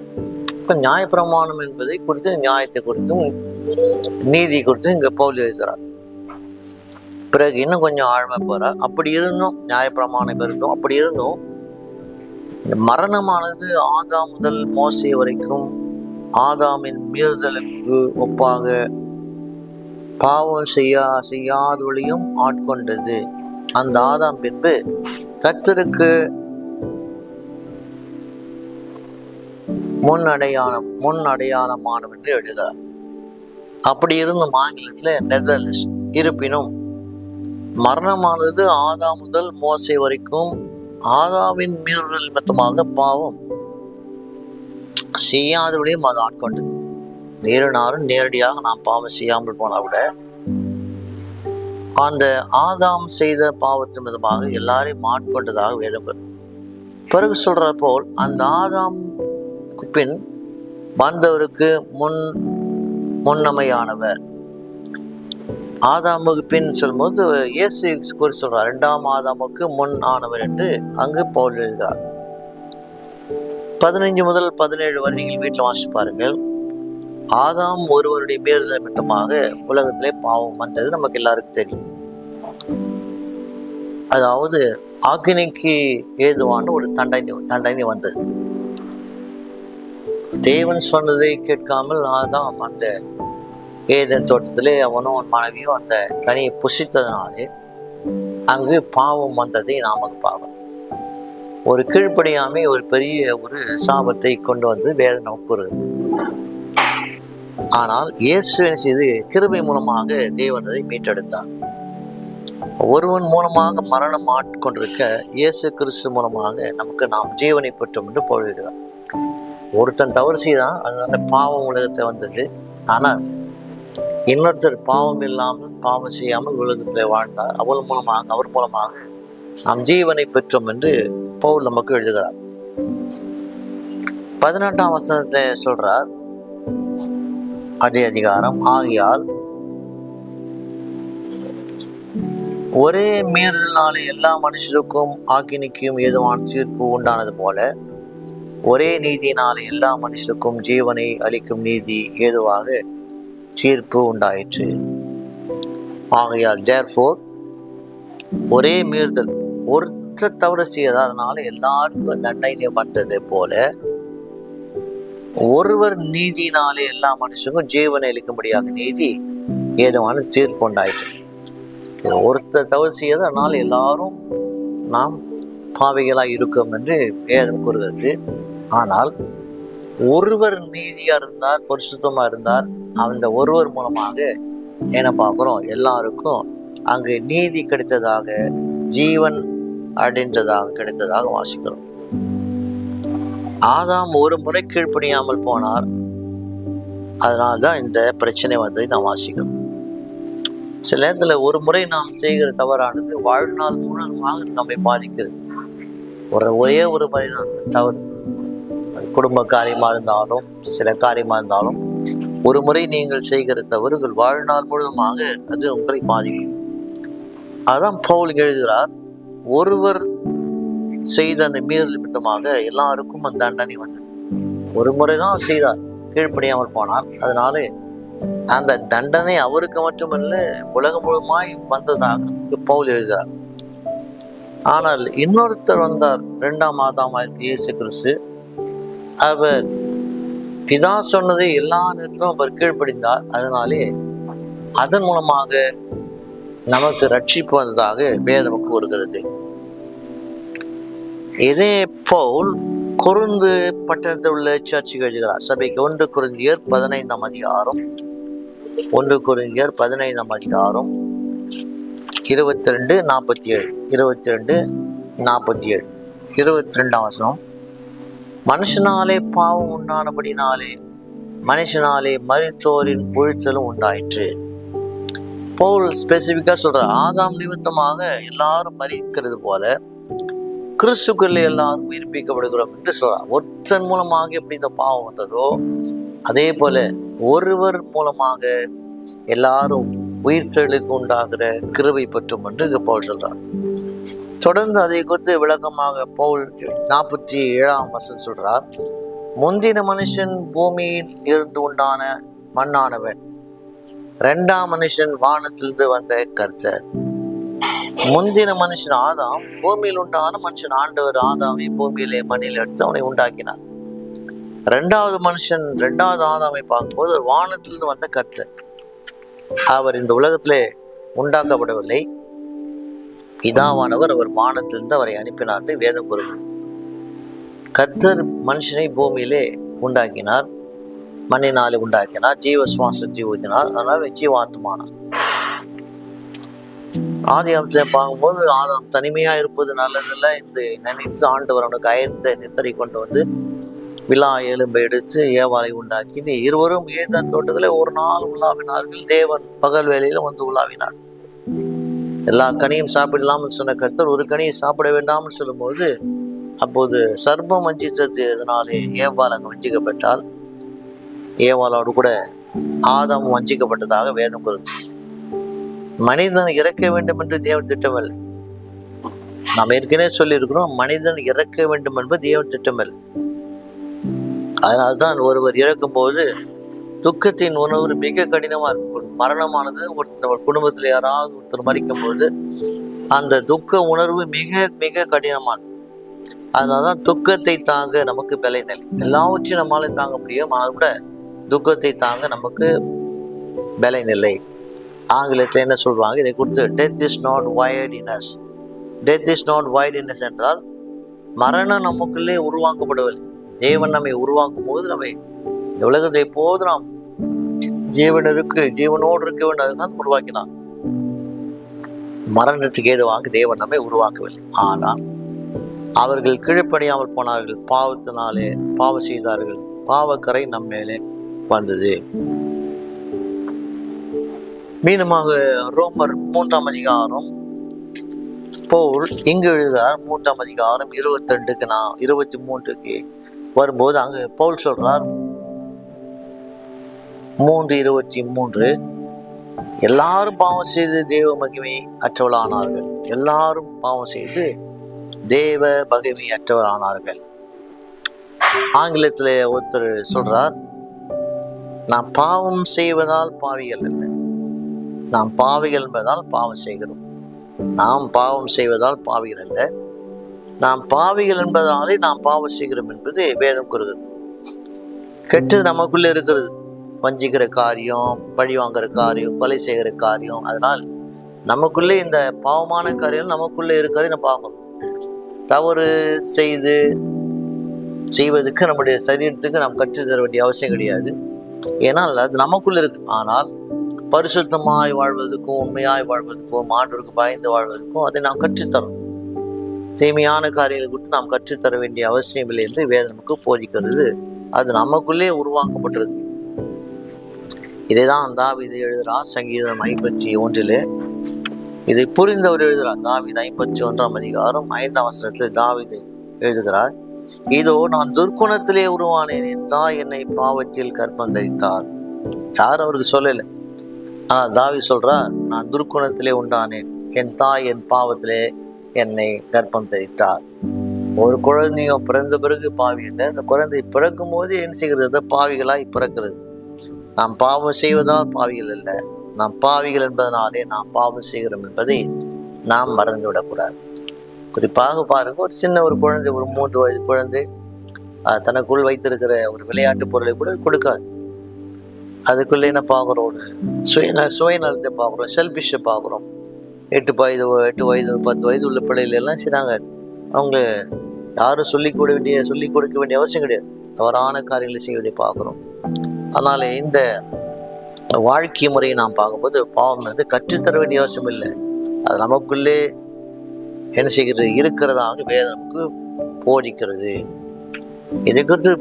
இப்போ நியாயப்பிரமாணம் என்பதை குறித்து, நியாயத்தை குறித்தும் நீதி குறித்தும் இங்கே பவுல் எழுதுகிறார். பிறகு இன்னும் கொஞ்சம் ஆழமா போறார். அப்படி இருந்தும் நியாயப்பிரமாணம் இருந்தும், அப்படி இருந்தும் மரணமானது ஆதாம் முதல் மோசே வரைக்கும் ஆதாமின் மீறுதலுக்கு ஒப்பாக பாவம் செய்யாதவளையும் ஆட்கொண்டது. அந்த ஆதாம் பின்பு கர்த்தருக்கு முன் அடையாளமானவன் என்று எழுதுகிறார். அப்படி இருந்தும் ஆங்கிலத்தில் நெதர்லெஸ். இருப்பினும் மரணமானது ஆதாம் முதல் மோசே வரைக்கும் ஆதாமின் மீறுதல் நிமித்தமாக பாவம் செய்யாதவளையும் அது ஆட்கொண்டது. நேருநாரும் நேரடியாக நாம் பாவம் செய்யாமல் போனால் கூட அந்த ஆதாம் செய்த பாவத்தின் விதமாக எல்லாரையும் ஆட்கொண்டதாக வேதம். பிறகு சொல்ற போல் அந்த ஆதாம் பின் வந்தவருக்கு முன்னமையானவர். ஆதாமுக்கு பின் சொல்லும்போது இயேசு குறித்து சொல்றார், 2ஆம் ஆதாமுக்கு முன் ஆனவர் என்று அங்கு பவுல் எழுதுகிறார். 15 முதல் 17 வரை நீங்கள் வீட்டில் வாசிச்சு பாருங்கள். ஆதாம் ஒருவருடைய மீறுதல் நிமித்தமாக உலகத்திலே பாவம் வந்தது நமக்கு எல்லாருக்கும் தெரியும். அதாவது ஆக்கினைக்கு ஏதுவான ஒரு தண்டனை வந்தது. தேவன் சொன்னதை கேட்காமல் ஆதாம் அந்த ஏதேன் தோட்டத்திலே அவனும் அவன் மனைவியும் அந்த கனியை புசித்ததனாலே அங்கு பாவம் வந்ததை நாம பார்க்கிறோம். ஒரு கீழ்ப்படியாமை ஒரு பெரிய ஒரு சாபத்தை கொண்டு வந்து வேதனை கூறுகிறது. ஆனால் இயேசு செய்து கிருபை மூலமாக தேவன் அதை மீட்டெடுத்தார். ஒருவன் மூலமாக மரணம் ஆட்கொண்டிருக்க இயேசு கிறிஸ்து மூலமாக நமக்கு நாம் ஜீவனை பெற்றோம் என்று போடுகிறார். ஒருத்தன் தவறு செய்தான், அதனால பாவம் உலகத்தை வந்தது. ஆனால் இன்னொருத்தர் பாவம் இல்லாமல் பாவம் செய்யாமல் உலகத்தில் வாழ்ந்தார். அவர் மூலமாக நாம் ஜீவனை பெற்றோம் என்று பவுல் நமக்கு எழுதுகிறார். 18ஆம் வசனத்தை சொல்றார், அதே அதிகாரம், ஆகையால் ஒரே மீறுதலினாலே எல்லா மனுஷருக்கும் ஆக்கினைக்கும் ஏதுவான தீர்ப்பு உண்டானது போல ஒரே நீதியினாலே எல்லா மனுஷருக்கும் ஜீவனை அளிக்கும் நீதி ஏதுவாக தீர்ப்பு உண்டாயிற்று. ஆகையால் therefore ஒரே மீறுதல் ஒருத்தர் தவறு செய்ததனால எல்லாருக்கும் தண்டனை வந்தது போல ஒருவர் நீதியினாலே எல்லா மனுஷருக்கும் ஜீவனை அளிக்கும்படியாக நீதி ஏதுவான தீர்ப்பு உண்டாயிற்று. ஒருத்தர் தவறு செய்ததனால எல்லாரும் நாம் பாவிகளாய் இருக்கும் என்று வேதம் கூறுகிறது. ஆனால் ஒருவர் நீதியா இருந்தார், பரிசுத்தமா இருந்தார். அந்த ஒருவர் மூலமாக என்ன பார்க்கிறோம்? எல்லாருக்கும் அங்கு நீதி கிடைத்ததாக, ஜீவன் அடைந்ததாக கிடைத்ததாக வாசிக்கிறோம். ஆதாம் ஒரு முறை கீழ்ப்படியாமல் போனார். அதனால்தான் இந்த பிரச்சனை வந்ததை நாம் வாசிக்கிறோம். சில நேரத்துல ஒரு முறை நாம் செய்கிற தவறானது வாழ்நாள் முழுவதுமாக நம்மை பாதிக்கிறது. ஒரே ஒரு முறை தான் தவறு. குடும்ப காரியமா இருந்தாலும், சில காரியமா இருந்தாலும், ஒரு முறை நீங்கள் செய்கிற தவறுகள் வாழ்நாள் முழுவதுமாக அது உங்களை பாதிக்கும். அதான் பவுல் எழுதுகிறார், ஒருவர் செய்த அந்த மீறல் நிமித்தமாக எல்லாருக்கும் அந்த தண்டனை வந்தது. ஒரு முறைதான் செய்தார், கீழ்ப்படியாமல் போனார். அதனால அந்த தண்டனை அவருக்கு மட்டுமல்ல, உலகம் முழுமாய் வந்ததாக பவுல் எழுதுகிறார். ஆனால் இன்னொருத்தர் வந்தார், 2ஆம் ஆதாமாய் இயேசு கிறிஸ்து. அவர் பிதா சொன்னதை எல்லா நேரத்திலும் அவர் கீழ்ப்படிந்தார். அதனாலே அதன் மூலமாக நமக்கு ரட்சிப்பு வந்ததாக வேதம் கூறுகிறது. இதே பவுல் கொரிந்து பட்டணத்தில் உள்ள சர்ச்சுக்கு எழுதுகிறார், சபைக்கு. 1 கொரிந்தியர் 15ஆம் அதிகாரம் 1 கொரிந்தியர் 15ஆம் அதிகாரம் 22:47 22:47 22ஆம் வசனம். மனுஷனாலே பாவம் உண்டானபடினாலே மனுஷனாலே மரித்தோரின் உயிர்த்தலும் உண்டாயிற்று. பவுல் ஸ்பெசிபிக்கா சொல்ற, ஆதாம் நிமித்தமாக எல்லாரும் மரிக்கிறது போல கிறிஸ்துக்குள்ளே எல்லாரும் உயிர்ப்பிக்கப்படுகிறோம் என்று சொல்றார். ஒருத்தன் மூலமாக எப்படி இந்த பாவம் வந்ததோ அதே போல ஒருவர் மூலமாக எல்லாரும் உயிர்த்தலுக்கு உண்டாகிற கிருபை பெற்றும் என்று பவுல் சொல்றார். தொடர்ந்து அதை குறித்து விளக்கமாக பவுல் 47ஆம் வசனம் சொல்றார், முந்தின மனுஷன் பூமியில் இருந்து உண்டான மண்ணானவன், 2ஆம் மனுஷன் வானத்திலிருந்து வந்த கர்த்தர். முந்தின மனுஷன் ஆதாம், பூமியில் உண்டான மனுஷன் ஆண்டவர் ஆதாமை பூமியிலே மண்ணில் எடுத்து அவனை உண்டாக்கினார். 2வது மனுஷன் 2வது ஆதாமை பார்க்கும்போது ஒரு வானத்திலிருந்து வந்த கர்த்தர். அவர் இந்த உலகத்திலே உண்டாக்கப்படவில்லை, பிதாவானவர் அவர் வானத்திலிருந்து அவரை அனுப்பினார் வேதம் கூறுகிறது. கர்த்தர் மனுஷனை பூமியிலே உண்டாக்கினார், மண்ணினாலே உண்டாக்கினார், ஜீவ சுவாசத்தை ஊதினார், அதனால ஜீவாத்மானார். ஆதியாகமத்திலே பார்க்கும்போது ஆதாம் தனிமையா இருப்பது நல்லதில்லை என்று நினைத்து ஆண்டவர் அவனுக்கு அயர்ந்த நித்தரை கொண்டு வந்து விழா எலும்பை எடுத்து ஏவாளை உண்டாக்கி இருவரும் ஏதேன் தோட்டத்திலே ஒரு நாள் உலாவினார்கள். தேவன் பகல் வேளையில வந்து உலாவினார். எல்லா கனியும் சாப்பிடலாம்னு சொன்ன கர்த்தர் ஒரு கனியை சாப்பிட வேண்டாம்னு சொல்லும்போது, அப்போது சர்ப்பம் வஞ்சித்தது எதனாலே ஏவாள் அங்கு வஞ்சிக்கப்பட்டால், ஏவாளோடு கூட ஆதாம் வஞ்சிக்கப்பட்டதாக வேதம் கூறுகிறது. மனிதன் இறக்க வேண்டும் என்று தேவன் திட்டமில்லை. நாம் ஏற்கனவே சொல்லியிருக்கிறோம், மனிதன் இறக்க வேண்டும் என்பது தேவன் திட்டமில்லை. அதனால்தான் ஒருவர் இறக்கும் போது துக்கத்தின் உணர்வு மிக கடினமா இருக்கும். மரணமானது ஒரு குடும்பத்தில் யாராவது ஒருத்தர் மறிக்கும் போது அந்த துக்க உணர்வு மிக மிக கடினமானது. அதனால்தான் துக்கத்தை தாங்க நமக்கு பலை நிலை. எல்லாவற்றையும் நம்மளால தாங்க முடியும், ஆனால் கூட துக்கத்தை தாங்க நமக்கு பலை நிலை. ஆங்கிலத்தில் என்ன சொல்வாங்க இதை குறித்து? Death is not within us. Death is not within us என்றால் மரணம் நமக்குள்ளே உருவாக்கப்படவில்லை. தேவன் நம்மை உருவாக்கும் போது நம்மை இந்த உலகத்தை எப்போது நாம் ஜீவனோடு இருக்க வேண்டும் உருவாக்கினார். மரணத்துக்கு ஏதுவாக தேவன் நம்மை உருவாக்கவில்லை. ஆனால் அவர்கள் கீழ்ப்படியாமல் போனார்கள், பாவத்தினாலே பாவம் செய்தார்கள், பாவக்கரை நம் மேலே வந்தது. மீண்டுமாக ரோமர் 3ஆம் அதிகாரம் பவுல் இங்கு எழுதுகிறார். 3ஆம் அதிகாரம் 22-23 வரும்போது அங்கு பவுல் சொல்றார், 3:23, எல்லாரும் பாவம் செய்து தேவ மகிமை அற்றவளானார்கள். எல்லாரும் பாவம் செய்து தேவ மகிமை அற்றவளானார்கள். ஆங்கிலத்தில் ஒருத்தர் சொல்றார், நாம் பாவம் செய்வதால் பாவிகள் அல்ல, நாம் பாவிகள் என்பதால் பாவம் செய்கிறோம். நாம் பாவம் செய்வதால் பாவிகள் அல்ல, நாம் பாவிகள் என்பதாலே நாம் பாவம் செய்கிறோம் என்பது வேதம் கூறுகிறது. கெட்டது நமக்குள்ள இருக்கிறது, வஞ்சிக்கிற காரியம், பழி வாங்குற காரியம், கொலை செய்கிற காரியம். அதனால் நமக்குள்ளே இந்த பாவமான காரியம் நமக்குள்ளே இருக்கிறத பார்க்கணும். தவறு செய்வதற்கு நம்முடைய சரீரத்துக்கு நாம் கற்றுத்தர வேண்டிய அவசியம் கிடையாது. ஏன்னால் அது நமக்குள்ள இருக்கு. ஆனால் பரிசுத்தமாய் வாழ்வதற்கும் உண்மையாய் வாழ்வதற்கும் ஆண்டவருக்கு பயந்து வாழ்வதற்கும் அதை நாம் கற்றுத்தரோம். தீமையான காரியங்களை குறித்து நாம் கற்றுத்தர வேண்டிய அவசியம் இல்லை என்று வேதம் நமக்கு போதிக்கிறது. அது நமக்குள்ளே உருவாக்கப்பட்டது. இதைதான் தாவீது எழுதுகிறார் சங்கீதம் 51. இதை புரிந்தவர் எழுதுகிறார். தாவீது 51 அதிகாரம் 5 வசனத்தில் தாவீது எழுதுகிறார், இதோ நான் துர்க்குணத்திலே உருவானேன், என் தாய் என்னை பாவத்தில் கர்ப்பம் தரித்தார். யாரும் அவருக்கு சொல்லலை. ஆனால் தாவீது சொல்றார், நான் துர்க்குணத்திலே உண்டானேன், என் தாய் என் பாவத்திலே என்னை கர்ப்பம் தரித்தார். ஒரு குழந்தையும் பிறந்த பிறகு பாவி இல்லை. அந்த குழந்தை பிறக்கும் போது என்ன செய்கிறது? பாவிகளாய் பிறக்கிறது. நாம் பாவம் செய்வதால் பாவிகள் அல்ல, நாம் பாவிகள் என்பதனாலே நாம் பாவம் செய்கிறோம் என்பதை நாம் மறந்துவிடக்கூடாது. குறிப்பாக பாருங்க, ஒரு சின்ன ஒரு குழந்தை, ஒரு 3 வயது குழந்தை தனக்குள் வைத்திருக்கிற ஒரு விளையாட்டு பொருளை கூட கொடுக்காது. அதுக்குள்ளே என்ன பார்க்குறோம்? ஒரு சுயநலத்தை பார்க்குறோம், செல்ஃபிஷை பார்க்குறோம். 8 வயது 10 வயது உள்ள பிள்ளைகள் எல்லாம் செய்றாங்க. அவங்க யாரும் சொல்லிக் கொடுக்க வேண்டிய அவசியம் கிடையாது. தவறான காரியங்களை செய்வதை பார்க்குறோம். அதனால இந்த வாழ்க்கை முறையை நாம் பார்க்கும்போது பாவம் வந்து கற்றுத்தர வேண்டிய அவசியம் இல்லை. அது நமக்குள்ளே என்ன செய்கிறது? இருக்கிறதாக வேதம் நமக்கு போதிக்கிறது. இதை குறித்து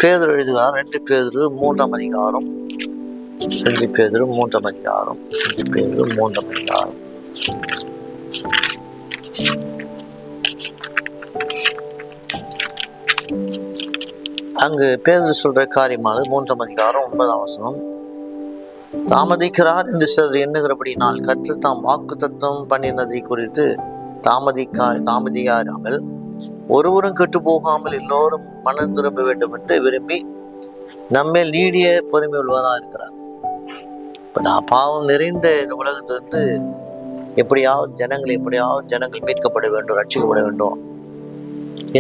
பேதுரு எழுதுகிறார். 2 பேதுரு 3 அதிகாரம் 2 பேதுரு 3 அதிகாரம் 2 பேதுரு 3 அதிகாரம் அங்கு பேதுரு சொல்ற காரியமானது 3 அதிகாரம் 9 வசனம், தாமதிக்கிறார் என்று சிலர் எண்ணுகிறபடினால் கற்று தாம் வாக்கு தத்துவம் பண்ணினதை குறித்து தாமதியாராமல் ஒருவரும் கெட்டு போகாமல் எல்லோரும் மனம் திரும்ப வேண்டும் என்று விரும்பி நம்மேல் நீடிய பொறுமை உள்ளவராக இருக்கிறார். இப்ப நான் பாவம் நிறைந்த இந்த உலகத்திலிருந்து எப்படியாவது ஜனங்கள் மீட்கப்பட வேண்டும், ரட்சிக்கப்பட வேண்டும்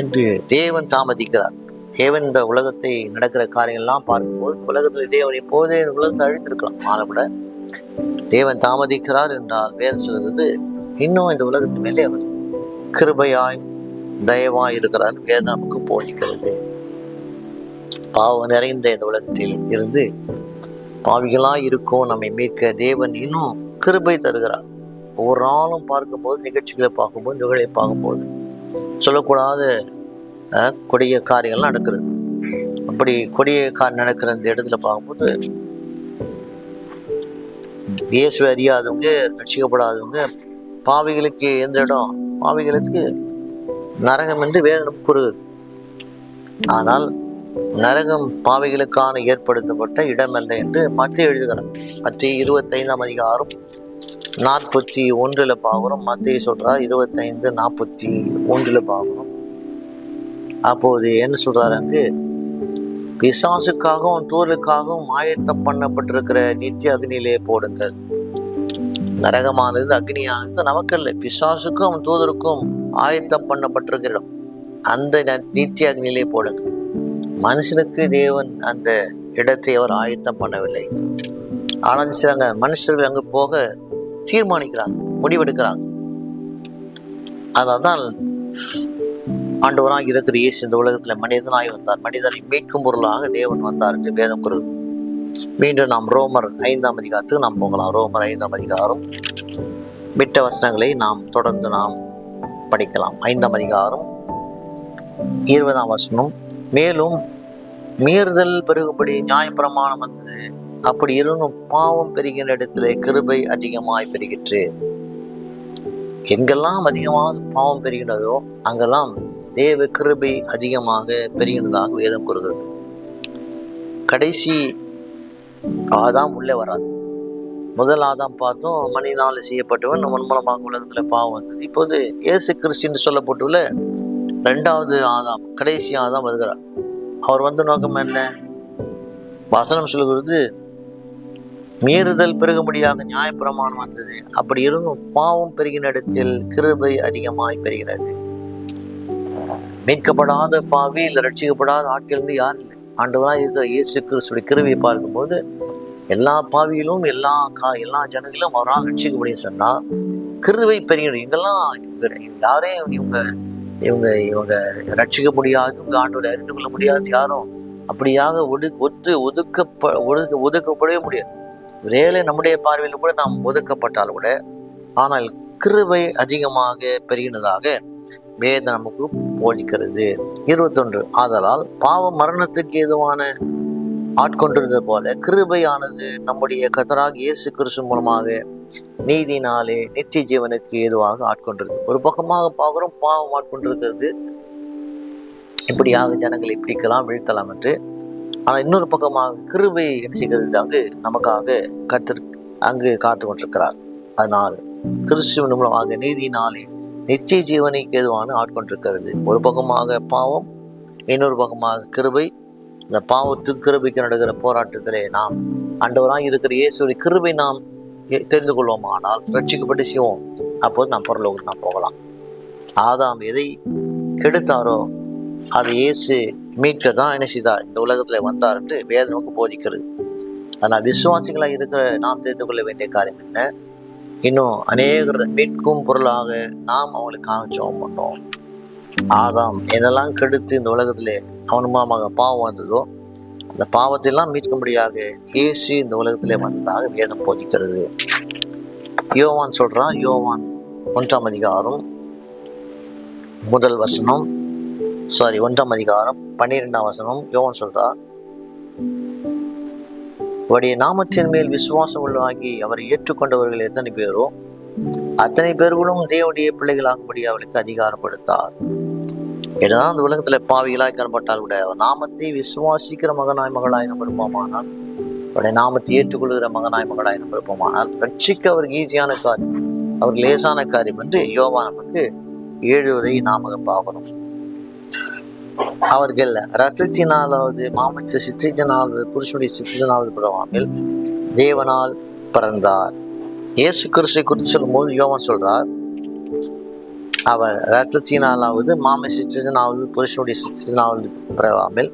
என்று தேவன் தாமதிக்கிறார். தேவன் இந்த உலகத்தை நடக்கிற காரியங்கள்லாம் பார்க்கும்போது உலகத்தில் தேவன் எப்போதே இந்த உலகத்தை அழித்திருக்கலாம். ஆனால் கூட தேவன் தாமதிக்கிறார் என்றால் வேதம் சொல்கிறது இன்னும் இந்த உலகத்து மேலே அவர் கிருபையாய் தயவாய் இருக்கிறார். வேதம் நமக்கு போதிக்கிறது. பாவம் நிறைந்த இந்த உலகத்தில் இருந்து பாவிகளாய் இருக்கும் நம்மை மீட்க தேவன் இன்னும் கிருபை தருகிறார். ஒவ்வொரு நாளும் பார்க்கும்போது, நிகழ்ச்சிகளை பார்க்கும்போது, நிகழ்வை பார்க்கும்போது சொல்லக்கூடாத கொடிய காரியங்கள்லாம் நடக்கிறது. அப்படி கொடிய காரியம் நடக்கிற இந்த இடத்துல பார்க்கும்போது இயேசுவை அறியாதவங்க, ரட்சிக்கப்படாதவங்க, பாவிகளுக்கு எந்த இடம்? பாவிகளுக்கு நரகம் என்று வேதம் கூறுகிறது. ஆனால் நரகம் பாவிகளுக்கான ஏற்படுத்தப்பட்ட இடமல்ல என்று மத்திய எழுதுகிறார். மத்திய 25 அதிகாரம் 41 பார்க்கிறோம். மத்திய சொல்றார் 25:41 பார்க்கிறோம். அப்போது என்ன சொல்றாரு? அங்கு பிசாசுக்காகவும் தூதர்களுக்காகவும் ஆயத்தம் பண்ணப்பட்டிருக்கிற நித்திய அக்னியிலே போடுங்கள். நரகமானது, அக்னியானது நமக்கல்ல, பிசாசுக்கும் அவன் தூதருக்கும் ஆயத்தம் பண்ணப்பட்டிருக்கிற இடம். அந்த நித்திய அக்னியிலே போடுங்க. மனுஷனுக்கு தேவன் அந்த இடத்தை அவர் ஆயத்தம் பண்ணவில்லை. ஆனால் சில மனுஷர்கள் அங்கு போக தீர்மானிக்கிறாங்க, முடிவெடுக்கிறாங்க. அதனால்தான் ஆண்டவராக இருக்கிற இயேசு இந்த உலகத்துல மனிதனாய் வந்தார். மனிதனை மீட்கும் பொருளாக தேவன் வந்தார் என்று வேதம் கூறுகிறது. மீண்டும் நாம் ரோமர் 5 அதிகாரத்துக்கு நாம் போகலாம். ரோமர் 5 அதிகாரம் விட்ட வசனங்களை நாம் தொடர்ந்து நாம் படிக்கலாம். 5 அதிகாரம் 20 வசனம், மேலும் மீறுதல் பெருகும்படி நியாயப்பிரமாணம் வந்தது, அப்படி இருந்தும் பாவம் பெருகிற இடத்துல கிருபை அதிகமாய் பெருகிற்று. எங்கெல்லாம் அதிகமாக பாவம் பெருகினதோ அங்கெல்லாம் தேவ கிருபை அதிகமாக பெருகினதாக வேதம் கூறுகிறது. கடைசி ஆதாம் உள்ளே வராது. முதல் ஆதாம் பார்த்தோம், மனிதனால் செய்யப்பட்டவன், அவன் மூலமாக உலகத்துல பாவம் வந்தது. இப்போது இயேசு கிறிஸ்து சொல்லப்பட்டுள்ள 2வது ஆதாம், கடைசி ஆதாம் வருகிறார். அவர் வந்த நோக்கம் என்ன? வசனம் சொல்லுகிறது, மீறுதல் பெருகும்படியாக நியாயப்பிரமாணம் வந்தது, அப்படி இருந்தும் பாவம் பெருகின இடத்தில் கிருபை அதிகமாய் பெறுகிறது. மீட்கப்படாத பாவி இல்லை, ரட்சிக்கப்படாத ஆட்கள் இருந்து யாரும் இல்லை. ஆண்டவராக இருக்கிற இயேசு கிறிஸ்துடைய கிருபையை பார்க்கும்போது எல்லா பாவியிலும் எல்லா ஜனங்களும் அவராக ரட்சிக்கப்படிய சொன்னால் கிருபை பெரியது. இங்கெல்லாம் யாரையும் இவங்க இவங்க இவங்க ரட்சிக்க முடியாது, இவங்க ஆண்டவரை அறிந்து கொள்ள முடியாது, யாரும் அப்படியாக ஒதுக்கப்படவே முடியாது. வேலை நம்முடைய பார்வையில் கூட நாம் ஒதுக்கப்பட்டால் கூட, ஆனால் கிருபை அதிகமாக பெருகினதாக வேதம் நமக்கு போதிக்கிறது. 21 ஆதலால் பாவம் மரணத்துக்கு ஏதுவான ஆட்கொண்டிருந்தது போல கிருபையானது நம்முடைய கர்த்தராகிய இயேசு கிறிஸ்து மூலமாக நீதினாலே நித்திய ஜீவனுக்கு ஏதுவாக ஆட்கொண்டிருக்கு. ஒரு பக்கமாக பார்க்கிறோம், பாவம் ஆட்கொண்டிருக்கிறது, இப்படியாக ஜனங்களை பிடிக்கலாம் வீழ்த்தலாம் என்று. ஆனால் இன்னொரு பக்கமாக கிருபை என்ன செய்கிறது, அங்கு நமக்காக கர்த்தர் அங்கு காத்து கொண்டிருக்கிறார். அதனால் கிறிஸ்துவின் மூலமாக நீதினாலே நித்திய ஜீவனுக்கு ஏதுவான ஆட்கொண்டிருக்கிறது. ஒரு பக்கமாக பாவம், இன்னொரு பக்கமாக கிருபை. இந்த பாவத்துக்கு கிருபைக்கு நடக்கிற போராட்டத்திலே நாம் ஆண்டவராய் இருக்கிற இயேசுடைய கிருபை நாம் தெரிந்து கொள்வோம். ஆனால் ரட்சிக்கப்பட்டு செய்வோம், அப்போது நாம் பரலோகத்துக்கு நாம் போகலாம். ஆதாம் எதை கெடுத்தாரோ அதை இயேசு மீட்க தான் என்ன செய்தார், இந்த உலகத்துல வந்தார் என்று வேதனுக்கு போதிக்கிறது. அதனால் விசுவாசிகளாக இருக்கிற நாம் தெரிந்து கொள்ள வேண்டிய காரியம் என்ன, இன்னும் அநேகர் மீட்கும் பொருளாக நாம் அவங்களுக்கு காமிச்சோம் பண்ணோம். ஆதாம் எதெல்லாம் கெடுத்து இந்த உலகத்திலே அவன் மூலமாக பாவம் வந்ததோ, அந்த பாவத்தையெல்லாம் மீட்கும்படியாக இயேசு இந்த உலகத்திலே வந்ததாக வேதம் போதிக்கிறது. யோவான் சொல்றான், யோவான் 1ஆம் அதிகாரம் 1ஆம் அதிகாரம் 12ஆம் வசனம். யோவான் சொல்றார், அவருடைய நாமத்தின் மேல் விசுவாசம் உள்ளவாகி அவரை ஏற்றுக்கொண்டவர்கள் எத்தனை பேரோ அத்தனை பேர்களும் தேவனுடைய பிள்ளைகளாகும்படி அவளுக்கு அதிகாரம் கொடுத்தார். என்னதான் அந்த உலகத்துல பாவிகளாய் காணப்பட்டால் கூட அவர் நாமத்தை விசுவாசிக்கிற மகனாய் மகளாய் நம்ம இருப்போமானால், அவருடைய நாமத்தை ஏற்றுக்கொள்கிற மகனாய் மகளாய் நம்ம இருப்போமானால் ரட்சிக்க அவருக்கு ஈஸியான காரியம், அவருக்கு லேசான காரியம் என்று யோவான் நமக்கு எழுவதை நாம பார்க்கிறோம். அவர்கள் ரத்தத்தினாலாவது மாமிச சித்திரத்தினாலாவது புருஷனுடைய சித்திரத்தினாலாவது பிறவாமல் தேவனால் பிறந்தார். இயேசு கிறிஸ்துவை குறித்து சொல்லும் போது யோவான் சொல்றார், அவர் ரத்தத்தினாலாவது மாமிச சித்திரத்தினாவது புருஷனுடைய சித்திரத்தினாவது பிறவாமல்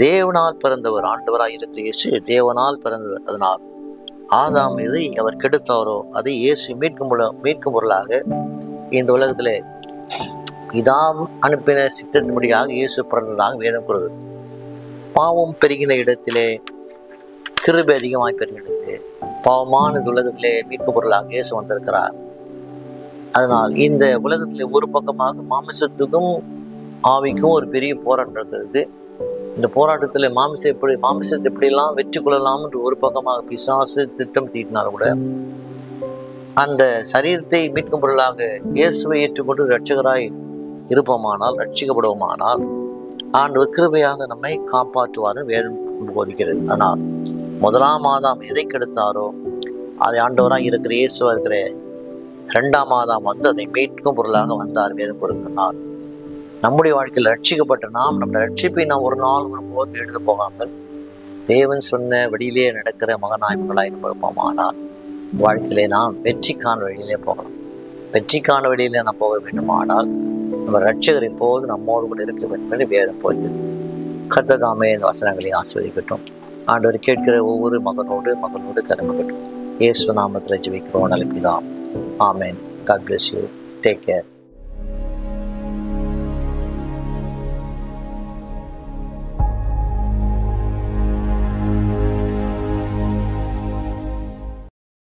தேவனால் பிறந்தவர். ஆண்டவராய் இருக்கிற இயேசு தேவனால் பிறந்தவர். அதனால் ஆதாம் எதை அவர் கெடுத்தாரோ அதை இயேசு மீட்கும் பொருளாக இந்த உலகத்திலே பிதாவும் அனுப்பின சித்தத்தின்படியாக இயேசு பிறந்ததாக வேதம் கூறுகிறது. பாவம் பெருகின இடத்திலே கிருபை அதிகமாய் பெறுகிறது. பாவமான உலகத்திலே மீட்கும் பொருளாக இயேசு வந்திருக்கிறார். அதனால் இந்த உலகத்திலே ஒரு பக்கமாக மாமிசத்துக்கும் ஆவிக்கும் ஒரு பெரிய போராட்டம் இருக்கிறது. இந்த போராட்டத்தில் மாமிசத்தை எப்படியெல்லாம் வெற்றி கொள்ளலாம் என்று ஒரு பக்கமாக பிசாசு திட்டம் தீட்டினார் கூட, அந்த சரீரத்தை மீட்கும் பொருளாக இயேசுவை ஏற்றுக்கொண்டு இரட்சகராய் இருப்போமானால், ரட்சிக்கப்படுவோமானால் ஆண்டவர் கிருபையாக நம்மை காப்பாற்றுவார் வேதம் போதிக்கிறது. ஆனால் 1ஆம் ஆதாம் எதை கெடுத்தாரோ அதை ஆண்டவராக இருக்கிற இயேசுவா இருக்கிற 2ஆம் ஆதாம் வந்து அதை மீட்கும் பொருளாக வந்தார் வேதம் கூறுகிறார். நம்முடைய வாழ்க்கையில் ரட்சிக்கப்பட்ட நாம் நம்முடைய ரட்சிப்பை நாம் ஒரு நாள் ஒருபோது எழுத போகாமல் தேவன் சொன்ன வழியிலே நடக்கிற மகனாய் மகளாய் இருப்போமானால் வாழ்க்கையிலே நாம் வெற்றிக்கான வழியிலே போகலாம். வெற்றிக்கான வழியிலே நாம் போக வேண்டுமானால் நம்ம ரட்சகர் இப்போது நம்மோடு கூட இருக்க வேண்டும் என்று வேதம் போகிறது. கர்த்தர் தாமே இந்த வசனங்களை ஆசீர்வதிக்கட்டும். ஆண்டவர் கேட்கிற ஒவ்வொரு மகனோடு கருமக்கட்டும். இயேசு நாமத்தில் ஜெபிக்கிறோம் நல்ல பிதாவே. ஆமென். God bless you. Take care.